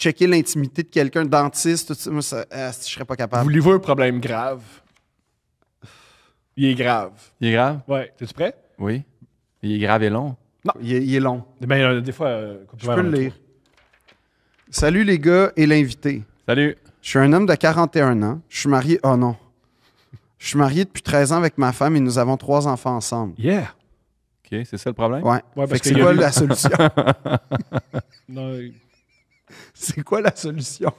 checker l'intimité de quelqu'un, dentiste, tout ça, moi, je serais pas capable. Voulez-vous un problème grave? Il est grave. Il est grave? Ouais. T'es-tu prêt? Oui. Il est grave et long. Il est long. Ben, des fois... Je peux le lire. Salut les gars et l'invité. Salut. Je suis un homme de 41 ans. Je suis marié... Oh non. Je suis marié depuis 13 ans avec ma femme et nous avons 3 enfants ensemble. Yeah. OK, c'est ça le problème? Ouais. Ouais, Fait parce que c'est qu'il y a quoi eu- la solution? Non, C'est quoi la solution?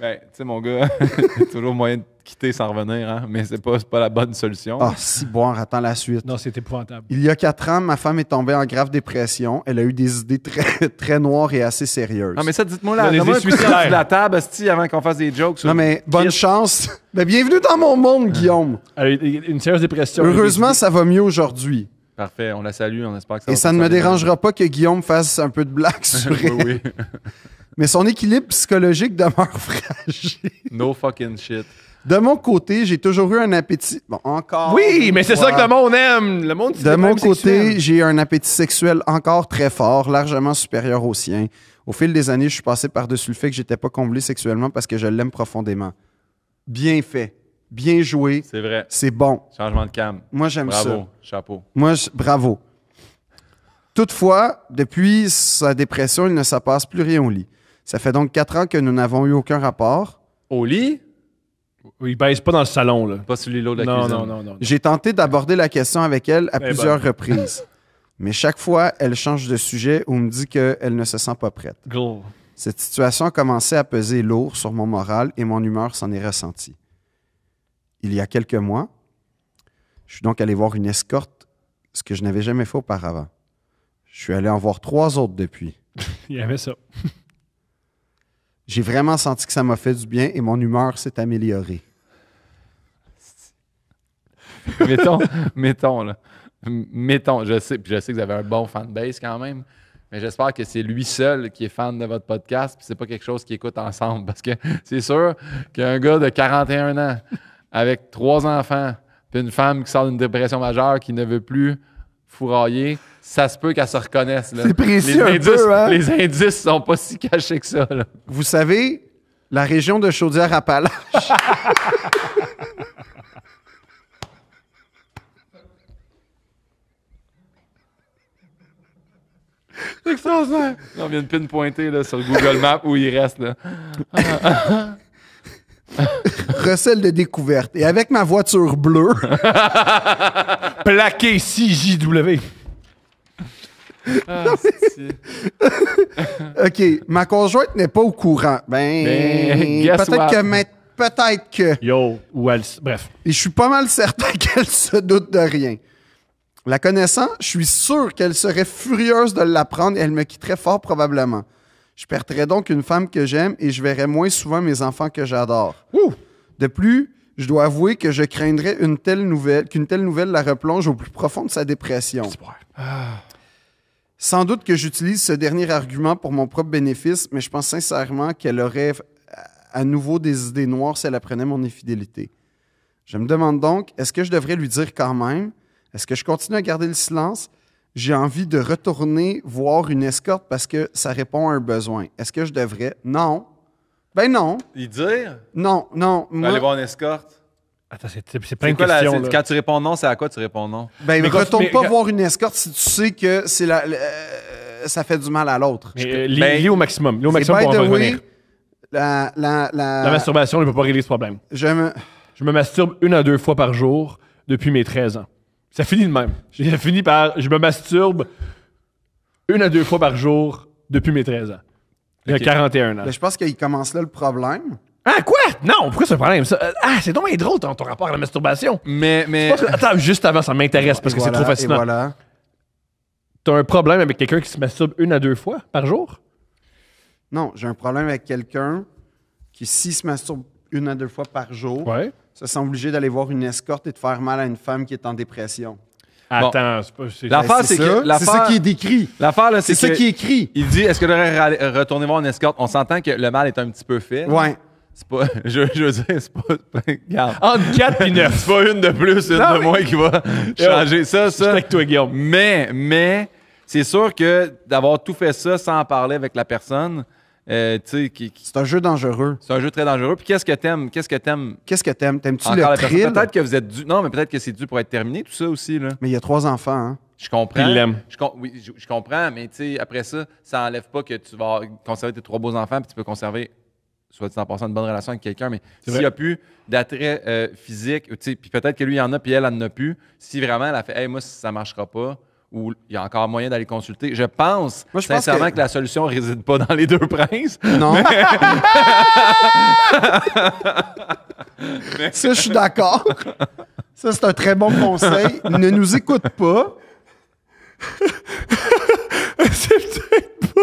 Ben, tu sais, mon gars, il y a toujours moyen de quitter sans revenir, hein? Mais c'est pas la bonne solution. Ah, si boire, attends la suite. non, c'est épouvantable. Il y a 4 ans, ma femme est tombée en grave dépression. Elle a eu des idées très, très noires et assez sérieuses. Non, mais ça, dites-moi Il y là. a des Donne-moi idées un coup de suicidaires. de la table, asti, avant qu'on fasse des jokes. sur- Non, mais bonne chance. Ben, bienvenue dans mon monde, Guillaume. Elle a eu une sérieuse dépression. Heureusement, ça va mieux aujourd'hui. Parfait, on la salue, on espère que ça Et va ça pas ne me s'en aller. dérangera pas que Guillaume fasse un peu de blagues sur Oui, elle. oui. Mais son équilibre psychologique demeure fragile. No fucking shit. De mon côté, j'ai toujours eu un appétit... Bon, encore... Oui, mais c'est une ça fois. que le monde aime. Le monde, c'est De des mon problèmes côté, sexuels. j'ai un appétit sexuel encore très fort, largement supérieur au sien. Au fil des années, je suis passé par-dessus le fait que j'étais pas comblé sexuellement parce que je l'aime profondément. Bien fait. Bien joué. C'est vrai. C'est bon. Changement de cam. Moi, j'aime ça. Bravo. Chapeau. Moi, bravo. Toutefois, depuis sa dépression, il ne se passe plus rien au lit. Ça fait donc 4 ans que nous n'avons eu aucun rapport. Au lit? Il baisse pas dans le salon, là. Pas sur l'îlot de la Non, cuisine. non, non, non. J'ai tenté d'aborder la question avec elle à Eh plusieurs reprises. Mais chaque fois, elle change de sujet ou me dit qu'elle ne se sent pas prête. Gros. Cette situation a commencé à peser lourd sur mon moral et mon humeur s'en est ressentie. Il y a quelques mois, je suis donc allé voir une escorte, ce que je n'avais jamais fait auparavant. Je suis allé en voir 3 autres depuis. Il y avait ça. J'ai vraiment senti que ça m'a fait du bien et mon humeur s'est améliorée. Mettons, là. Mettons, je sais que vous avez un bon fanbase quand même, mais j'espère que c'est lui seul qui est fan de votre podcast, puis c'est pas quelque chose qu'ils écoutent ensemble, parce que c'est sûr qu'un gars de 41 ans, avec 3 enfants, puis une femme qui sort d'une dépression majeure, qui ne veut plus fourrailler, ça se peut qu'elle se reconnaisse. Là. C'est précis les un indices, peu, hein? Les indices sont pas si cachés que ça. Là. Vous savez, la région de Chaudière-Appalaches... C'est extraordinaire. On vient de pinpointer là, sur Google Maps où il reste. Là. recèle de découverte. Et avec ma voiture bleue... Plaqué CJW. Ah, c'est... OK, ma conjointe n'est pas au courant. Ben, guess what? Peut-être que... Yo, ou elle... Bref. Et je suis pas mal certain qu'elle se doute de rien. La connaissant, je suis sûr qu'elle serait furieuse de l'apprendre et elle me quitterait fort probablement. Je perdrais donc une femme que j'aime et je verrais moins souvent mes enfants que j'adore. Ouh! De plus, je dois avouer que je craindrais qu'une telle nouvelle la replonge au plus profond de sa dépression. Sans doute que j'utilise ce dernier argument pour mon propre bénéfice, mais je pense sincèrement qu'elle aurait à nouveau des idées noires si elle apprenait mon infidélité. Je me demande donc, est-ce que je devrais lui dire quand même? Est-ce que je continue à garder le silence? J'ai envie de retourner voir une escorte parce que ça répond à un besoin. Est-ce que je devrais? Non. Ben non. Y dire? Non. Moi, Aller voir une escorte? Attends, c'est plein C'est de quoi questions, là. quand tu réponds non, c'est à quoi tu réponds non? ben, Mais retourne mais- pas voir une escorte si tu sais que c'est ça fait du mal à l'autre. Mais, Ben, lié au maximum. Lié au Et maximum by pour the en way, revenir. la La masturbation ne peut pas régler ce problème. je me... Je me masturbe 1 à 2 fois par jour depuis mes 13 ans. Ça finit de même. J'ai fini par... Je me masturbe 1 à 2 fois par jour depuis mes 13 ans. J'ai Ok. 41 ans. Ben, je pense qu'il commence là le problème. Ah, quoi? Non, pourquoi c'est un problème? Ça? C'est donc bien drôle ton rapport à la masturbation. Mais Attends, juste avant, ça m'intéresse parce que c'est trop fascinant. Et voilà. T'as un problème avec quelqu'un qui se masturbe 1 à 2 fois par jour? Non, j'ai un problème avec quelqu'un qui, s'il se masturbe 1 à 2 fois par jour, Ouais. se sent obligé d'aller voir une escorte et de faire mal à une femme qui est en dépression. Attends, c'est pas... L'affaire, Ben, c'est ça. que... C'est ça qui est décrit. L'affaire, là, C'est ça que qui est écrit. Il dit, est-ce que devrait retourner voir une escorte? On s'entend que le mal est un petit peu fait. Ouais. C'est pas... Je veux dire, c'est pas... Regarde. Entre 4 et 9. C'est pas une de plus, une Non, de mais- moins qui va changer ça. Je suis avec toi, Guillaume. Mais, c'est sûr que d'avoir tout fait ça sans en parler avec la personne, tu sais, C'est un jeu dangereux. c'est un jeu très dangereux. Puis qu'est-ce que t'aimes? Qu'est-ce que t'aimes? T'aimes-tu Encore le la personne? thrill? Peut-être que vous êtes dû. Non, mais peut-être que c'est dû pour être terminé, tout ça aussi, là. Mais il y a 3 enfants, hein? Je comprends. Il l'aime. Oui, je comprends, mais tu sais, après ça, ça enlève pas que tu vas conserver tes 3 beaux enfants, puis tu peux conserver, soit dit en passant, une bonne relation avec quelqu'un, mais C'est s'il n'y vrai. a plus d'attrait physique, tu sais, puis peut-être que lui, il en a, puis elle en a plus, si vraiment elle a fait, hey, moi, ça marchera pas, ou il y a encore moyen d'aller consulter, je pense Moi, je pense sincèrement que- que la solution réside pas dans les 2 princes. Non. Ça, je suis d'accord. Ça, c'est un très bon conseil. Ne nous écoute pas. C'est peut-être pas.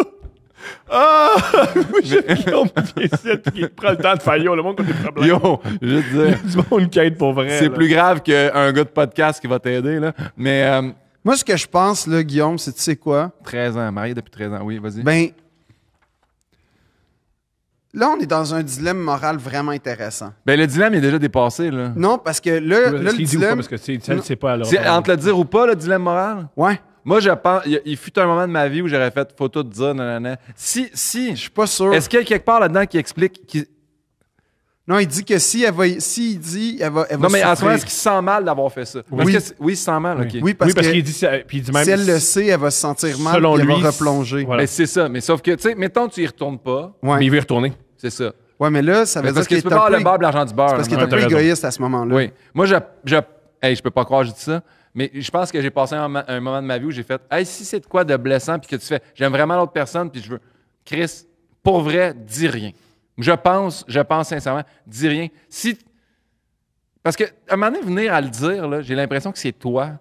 Ah! Moi, j'aime Guillaume qui essaie, qui prend le temps de faire yo, le monde qui a des problèmes. Yo, je veux Il y a dire, du monde qui aide pour vrai. c'est là. plus grave qu'un gars de podcast qui va t'aider, là. Mais Moi, ce que je pense, là, Guillaume, c'est tu sais quoi? 13 ans, marié depuis 13 ans, oui, vas-y. Ben, là, on est dans un dilemme moral vraiment intéressant. Ben, le dilemme est déjà dépassé, là. Non, parce que là, le Est-ce qu'il dit ou pas? dilemme... Parce que tu sais, elle sait pas alors. C'est entre le dire ou pas, le dilemme moral? Ouais, Moi, je pense. Il fut un moment de ma vie où j'aurais fait photo de dire, nanana. Si. je suis pas sûr. Est-ce qu'il y a quelque part là-dedans qui explique. Non, il dit que si elle va... Si il dit, elle va Non, mais en ce moment, souffrir. est-ce qu'il se sent mal d'avoir fait ça? Oui. Oui, il se sent mal, OK. Oui, parce que qu'il dit ça. Puis il dit même. si elle le sait, elle va se sentir mal Selon puis elle lui, va replonger. voilà. Mais c'est ça. Mais sauf que, tu sais, mettons, tu y retournes pas. Ouais. Mais il veut y retourner. C'est ça. Ouais, mais là, ça veut Mais dire parce que qu'il tu est peux un pas avoir peu... le beurre, l'argent du beurre. C'est parce qu'il est là, un peu t'as raison. égoïste à ce moment-là. Oui. Moi, hey, je peux pas croire que je dis ça, mais je pense que j'ai passé un moment de ma vie où j'ai fait, hey, si c'est de quoi de blessant, puis que tu fais, j'aime vraiment l'autre personne, puis je veux, Chris, pour vrai, dis rien. Je pense sincèrement, dis rien. Parce qu'à un moment donné, venir à le dire, là, j'ai l'impression que c'est toi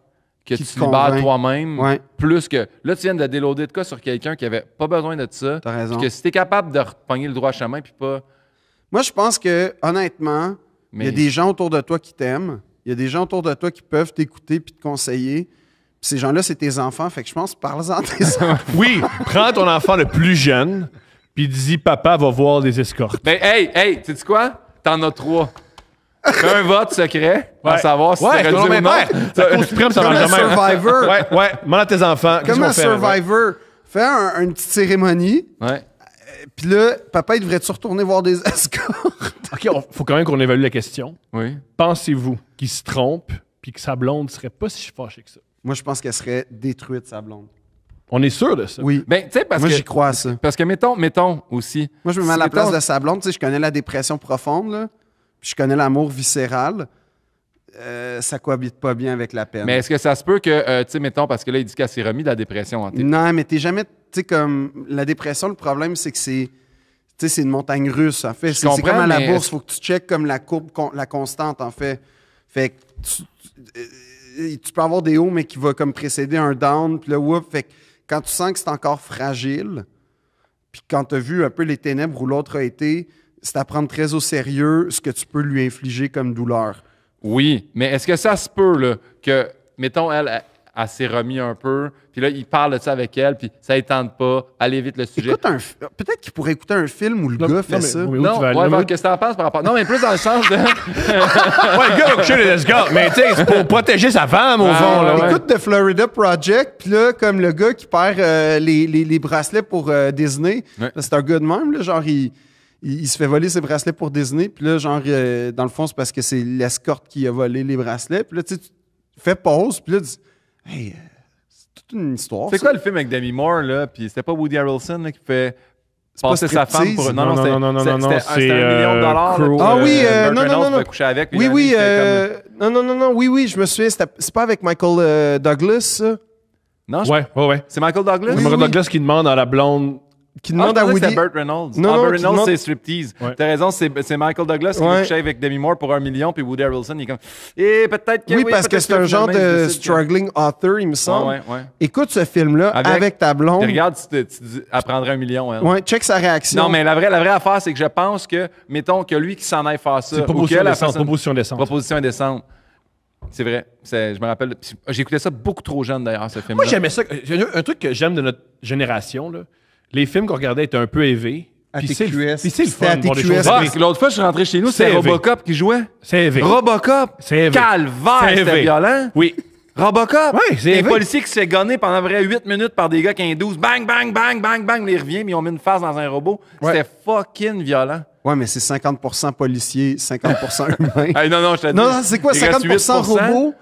que Qui tu te libères convainc. toi-même, Ouais. plus que, là, tu viens de déloader de quoi sur quelqu'un qui avait pas besoin de ça, T'as raison. puis que si t'es capable de repogner le droit chemin, puis pas... Moi, je pense que, honnêtement, il Mais- y a des gens autour de toi qui t'aiment. Il y a des gens autour de toi qui peuvent t'écouter puis te conseiller. Puis ces gens-là, c'est tes enfants. Fait que je pense, parle-en à tes enfants. Oui, prends ton enfant le plus jeune, puis dis papa va voir des escortes. Ben, hey, tu sais quoi? T'en as 3. Fais un vote secret pour savoir si ouais, t'aurais dû non, mais ou non. la Cour suprême, ça Comme marche un jamais. Survivor. Ouais. Demande à tes enfants. qu'est-ce Comme qu'on un fait, ouais. Survivor. Fais une petite cérémonie. Ouais. Puis là, papa, il devrait-tu retourner voir des escortes? OK, faut quand même qu'on évalue la question. Oui. Pensez-vous qu'il se trompe puis que sa blonde serait pas si fâchée que ça? Moi, je pense qu'elle serait détruite, sa blonde. On est sûr de ça? Oui. Ben, tu sais, parce Moi, que... j'y crois à ça. Parce que, mettons aussi... Moi, je me mets à la mettons- place de sa blonde. Tu sais, je connais la dépression profonde, là. Puis je connais l'amour viscéral. Ça cohabite pas bien avec la peine. Mais est-ce que ça se peut que, tu sais, mettons, parce que là, il dit qu'elle s'est remis de la dépression. Non, mais t'es jamais... Tu sais, comme... La dépression, le problème, c'est que c'est... Tu sais, c'est une montagne russe, en fait. C'est comprends, comme à la mais bourse. est-ce- Faut que tu checkes comme la courbe, la constante, en fait. Fait que tu peux avoir des hauts, mais qui va comme précéder un down. Puis là, whoop. Fait que quand tu sens que c'est encore fragile, puis quand tu as vu un peu les ténèbres où l'autre a été, c'est à prendre très au sérieux ce que tu peux lui infliger comme douleur. Oui, mais est-ce que ça se peut, là, que, mettons, elle s'est remis un peu, puis là, il parle de ça avec elle, puis ça ne tente pas, elle évite le sujet. Écoute peut-être qu'il pourrait écouter un film où le gars fait ça. mais où Non, tu vas aller? ouais, Non, mais- qu'est-ce que t'en penses par rapport... Non, mais plus dans le sens de... Ouais, le gars va coucher les escortes, mais tu sais, c'est pour protéger sa femme, au fond. Là, ouais. Écoute The Florida Project, puis là, comme le gars qui perd les bracelets pour Disney, Ouais. là, c'est un gars de même, là, genre, il se fait voler ses bracelets pour Disney, puis là, genre, dans le fond, c'est parce que c'est l'escorte qui a volé les bracelets, puis là, tu sais, tu fais pause, puis là, tu dis, hey, c'est toute une histoire. C'est ça. quoi le film avec Demi Moore, là? Puis c'était pas Woody Harrelson, là, qui fait pas passer sa femme striptease? pour... Non, c'était- non, c'était c'est, $1 million. Là, Crow. puis, Ah oui, Burt non, Reynolds non, non. pouvait coucher avec. puis Oui, Danny, oui, c'était non, oui, je me souviens, c'est pas avec Michael Douglas, ça, comme- Non, Ouais. c'est Michael Douglas? C'est Oui, Michael oui. Douglas qui demande à la blonde. qui Ah, demande je à pensais que Woody... c'était Burt Reynolds. Non, non, Burt qui Reynolds, demande- c'est striptease. Ouais. T'as raison, c'est Michael Douglas qui Ouais. couchait avec Demi Moore pour $1 million, puis Woody Harrelson, il est comme... Et peut-être que... Oui, parce que peut-être c'est un genre finalement, il de décide que- struggling author, il me semble. Ouais. Écoute ce film-là avec ta blonde. Puis regarde, tu dis, elle prendrait $1 million, elle. Ouais, check sa réaction. Non, mais la vraie affaire, c'est que je pense que, mettons, que lui qui s'en aille faire ça... C'est ou proposition que la décente. personne- Proposition décente. Proposition indécente. C'est vrai. Je me rappelle... J'écoutais ça beaucoup trop jeune, d'ailleurs, ce film-là. Moi, j'aimais ça. Un truc que j'aime de notre génération, là, les films qu'on regardait étaient un peu élevés. À Puis c'est TQS. puis c'est le C'était fun à de voir des TQS. choses Ah, élevées. parce que l'autre fois, je suis rentré chez nous, C'est c'était élevé. Robocop qui jouait. C'est élevé. Robocop? C'est élevé. Calvaire, C'est c'était élevé. violent. Oui. Robocop! Ouais, c'est un vrai. policier qui se fait gonner pendant vrai 8 minutes par des gars qui ont un 12. Bang, bang, bang, bang, bang. Il revient, mais ils ont mis une face dans un robot. Ouais. C'était fucking violent. Ouais, mais c'est 50% policiers, 50% humains. Hey, non, je te dis. Non, c'est quoi, il reste 50% 8%? robots?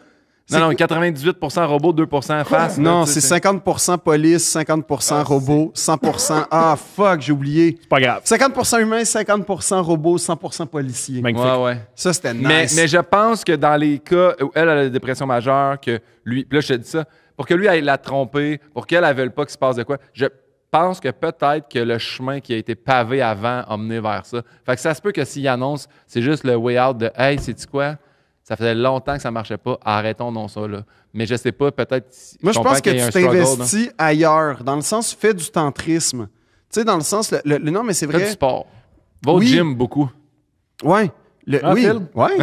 Non, 98% robot, 2% face. Non, là, c'est 50% police, 50% robots, 100%... Ah, fuck, j'ai oublié. C'est pas grave. 50% humains, 50% robots, 100% policiers. Magnifique. Ouais. Ça, c'était Mais nice. je pense que dans les cas où elle a la dépression majeure, que lui, puis là, je te dis ça, pour que lui aille la tromper, pour qu'elle ne veuille pas qu'il se passe de quoi, je pense que peut-être que le chemin qui a été pavé avant a mené vers ça. Fait que ça se peut que s'il annonce, c'est juste le way out de « Hey, sais-tu quoi? Ça faisait longtemps que ça marchait pas, arrêtons donc ça, là. » Mais je sais pas, peut-être... Moi, je comprends pense que qu'il y a tu un struggle, là. t'investis ailleurs, dans le sens, fais du tantrisme. Tu sais, dans le sens, non, mais c'est Fais du vrai. sport. Va au Oui. gym beaucoup. Ouais. Ah, Oui, Phil? ouais.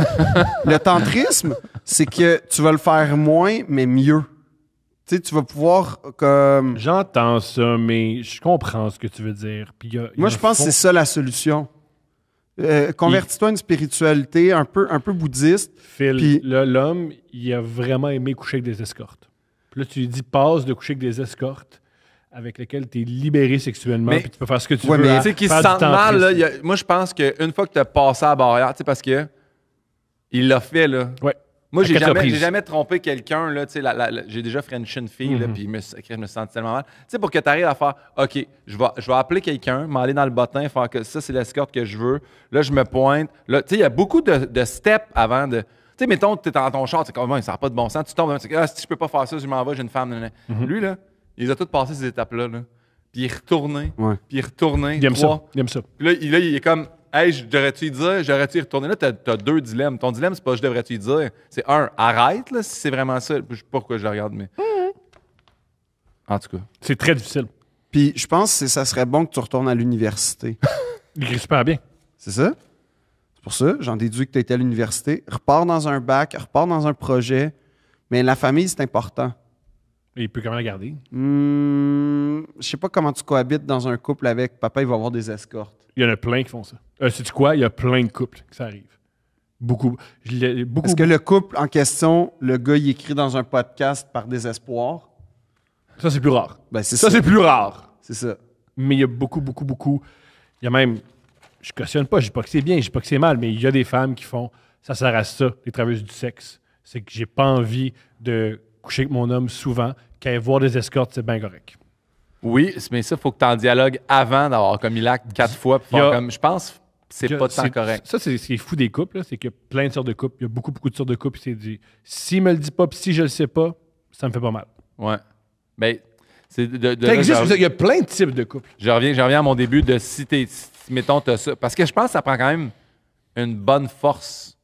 Le tantrisme, c'est que tu vas le faire moins, mais mieux. Tu sais, tu vas pouvoir comme... J'entends ça, mais je comprends ce que tu veux dire. Puis Moi, je pense que c'est ça la solution. Convertis-toi à une spiritualité un peu bouddhiste. Phil, Puis- là, l'homme, il a vraiment aimé coucher avec des escortes. Puis là, tu lui dis, passe de coucher avec des escortes avec lesquelles tu es libéré sexuellement, Mais- puis tu peux faire ce que tu Ouais, veux. mais à Tu sais, qu'ils se faire du sentent mal, tantrisme. là, moi, je pense qu'une fois que tu as passé à la barrière, tu sais, parce que il l'a fait, là. Ouais. Moi, À j'ai 4 jamais, reprises. j'ai jamais trompé quelqu'un, là, tu sais, j'ai déjà frenché une fille, là, puis je me sens tellement mal. Tu sais, pour que tu arrives à faire, OK, je vais appeler quelqu'un, m'aller dans le bottin, faire que ça, c'est l'escorte que je veux. Là, je me pointe. Là, tu sais, il y a beaucoup de steps avant de... Tu sais, mettons, tu es dans ton char, tu sais, comment ça n'a pas de bon sens, tu tombes, tu dis, si je peux pas faire ça, je m'en vais, j'ai une femme. Nanana. Lui, là, il les a toutes passées ces étapes-là, là. Puis il est retourné, Ouais. puis il est retourné. Il aime ça. 3. Il aime ça. Puis là, il est comme, hey, j'aurais-tu y dire, j'aurais-tu y retourner? Là, t'as deux dilemmes. Ton dilemme, c'est pas je devrais-tu y dire. C'est un, arrête, là, si c'est vraiment ça. Je sais pas pourquoi je le regarde, mais. En tout cas. C'est très difficile. Puis je pense que ça serait bon que tu retournes à l'université. Il écrit super bien. C'est ça? C'est pour ça, j'en déduis que tu étais à l'université. Repars dans un bac, repars dans un projet. Mais la famille, c'est important. Et il peut quand même la garder. Je sais pas comment tu cohabites dans un couple avec papa, il va avoir des escortes. Il y en a plein qui font ça. Sais-tu quoi? Il y a plein de couples que ça arrive. Beaucoup. Beaucoup. Est-ce que le couple en question, le gars, il écrit dans un podcast par désespoir? Ça, c'est plus rare. Ben, c'est Ça, ça. c'est plus rare. C'est ça. Mais il y a beaucoup. Il y a même. Je cautionne pas, je dis pas que c'est bien, je dis pas que c'est mal, mais il y a des femmes qui font. Ça sert à ça, les travailleuses du sexe. C'est que j'ai pas envie de coucher avec mon homme souvent, qu'à voir des escortes, c'est bien correct. Oui, mais ça, il faut que tu en dialogues avant d'avoir commis l'acte 4 fois. Puis Il y a- faire comme, je pense que c'est pas tant correct. Ça, c'est ce qui est fou des couples, là, c'est qu'il y a plein de sortes de couples. Il y a beaucoup de sortes de couples. C'est dit, s'il me le dit pas, puis si je le sais pas, ça me fait pas mal. Ouais. Ben, c'est de Ça là, existe, je- il y a plein de types de couples. Je reviens à mon début de si mettons, t'as ça. Parce que je pense que ça prend quand même une bonne force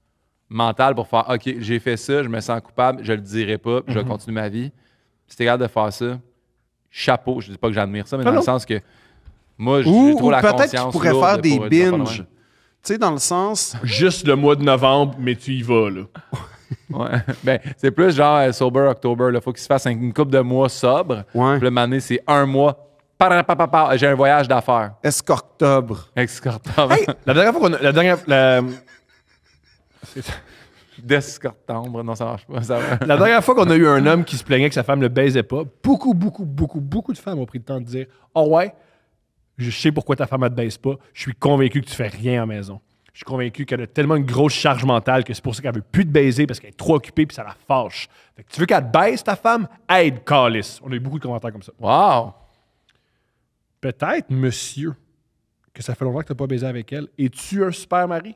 mentale pour faire OK, j'ai fait ça, je me sens coupable, je le dirai pas, puis je vais continuer ma vie. Si t'es capable de faire ça, chapeau. Je dis pas que j'admire ça, mais dans le sens que moi, j'ai Ou trop la peut-être conscience. qu'il pourrait lourde faire des pour dire pas de binges. Tu même. sais, dans le sens... Juste le mois de novembre, mais tu y vas, là. Ouais. Ben, c'est plus genre Sober October. Il faut qu'il se fasse une couple de mois sobre. Ouais. Puis là, maintenant, c'est un mois. J'ai un voyage d'affaires. Escortobre. Escortable. La dernière fois qu'on a. D'escortambre. Non, ça marche pas. Ça va. La dernière fois qu'on a eu un homme qui se plaignait que sa femme ne le baisait pas, beaucoup de femmes ont pris le temps de dire oh ouais, je sais pourquoi ta femme ne te baise pas, je suis convaincu que tu fais rien à la maison. Je suis convaincu qu'elle a tellement une grosse charge mentale que c'est pour ça qu'elle veut plus te baiser parce qu'elle est trop occupée puis ça la fâche. Fait que tu veux qu'elle te baise ta femme? Aide, calice. On a eu beaucoup de commentaires comme ça. Wow! Peut-être, monsieur, que ça fait longtemps que tu n'as pas baisé avec elle. Es-tu un super mari?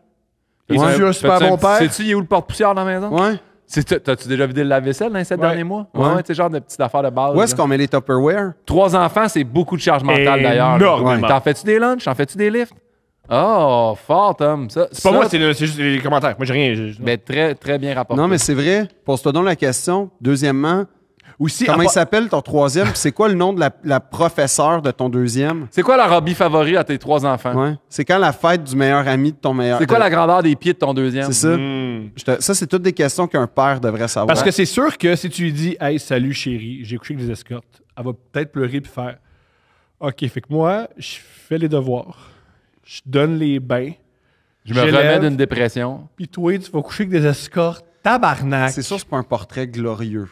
Ouais. Es-tu un super bon père? Sais-tu, il est où le porte-poussière dans la maison? Ouais. T'as-tu déjà vidé le lave-vaisselle dans les 7 Ouais. derniers mois? Ouais. Ouais, tu sais, genre de petites affaires de base. Où est-ce là. qu'on met les Tupperware? 3 enfants, c'est beaucoup de charge mentale d'ailleurs. là. Énormément. T'en fais-tu des lunchs? T'en fais-tu des lifts? Oh, fort, Tom. Ça, C'est pas moi, c'est juste les commentaires. Moi, j'ai rien. Mais très, très bien rapporté. Non, mais c'est vrai. Pose-toi donc la question. Deuxièmement, Aussi, comment à il part- s'appelle ton troisième? Puis c'est quoi le nom de la professeure de ton deuxième? C'est quoi leur hobby favori à tes 3 enfants? Ouais. C'est quand la fête du meilleur ami de ton meilleur... C'est quoi la grandeur des pieds de ton deuxième? C'est ça. Hmm. Ça, c'est toutes des questions qu'un père devrait savoir. Parce que c'est sûr que si tu lui dis hey, salut chérie, j'ai couché avec des escortes, elle va peut-être pleurer puis faire OK, fait que moi, je fais les devoirs, je donne les bains, Je me remets j'élève, d'une dépression. puis toi, tu vas coucher avec des escortes, tabarnak. C'est sûr, c'est pas un portrait glorieux.